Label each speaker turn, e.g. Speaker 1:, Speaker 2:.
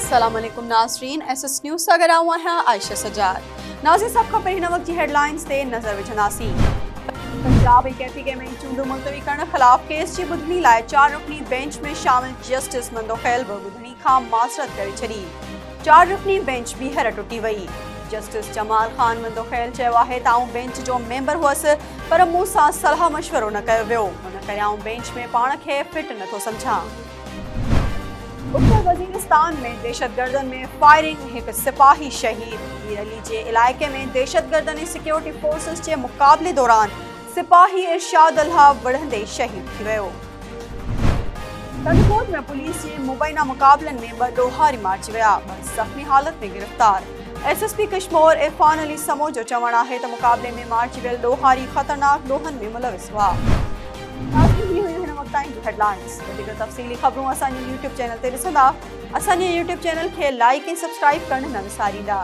Speaker 1: अस्सलाम वालेकुम नाज़रीन, एसएस न्यूज़ सां गॾु आऊं आहियां आयशा सजाद। नाज़रीन, सभ खां पहिरीं वक़्त जी हेडलाइंस ते नज़र विझंदासीं। पंजाब कैफीके में चूंडूं मुलतवी करण ख़िलाफ़ केस जी ॿुधणी लाइ 4 रुकनी बेंच में शामिल जस्टिस मंदोखैल बि ॿुधणी खां माज़रत करे छॾी। 4 रुकनी बेंच ॿीहर टुटी वई। जस्टिस जमाल ख़ान मंदोखैल चयो आहे त आऊं बेंच जो मेंबर हुअसि, पर मूं सां सलाह मशवरो न कयो वियो, हुन करे आऊं बेंच में पाण खे फिट नथो सम्झां। उत्तर वज़ीरिस्तान में दहशतगर्दन में फायरिंग, एक सिपाही शहीद। मीर अली जे इलाइक़े में दहशतगर्दन सिक्योरिटी फोर्सेस जे मुक़ाबले दौरान सिपाही इरशाद अल्लाह वढ़ंदे शहीद थी वियो। तनकोट में पुलिस जे मुबैना मुक़ाबलनि में 2 ॾोहारी मारिजी विया, 2 ज़ख़्मी हालत में गिरफ़्तार। एसएसपी कश्मीर इरफान अली समो जो चवणु आहे त मुक़ाबले में मारिजी वियल ॾोहारी ख़तरनाक ॾोहनि में मुलविस हुआ। हेडलाइंस तफ़सीली ख़बरूं असांजे यूट्यूब चैनल ते ॾिसंदा। असांजे यूट्यूब चैनल खे लाइक ऐं सब्सक्राइब करणु न विसारींदा।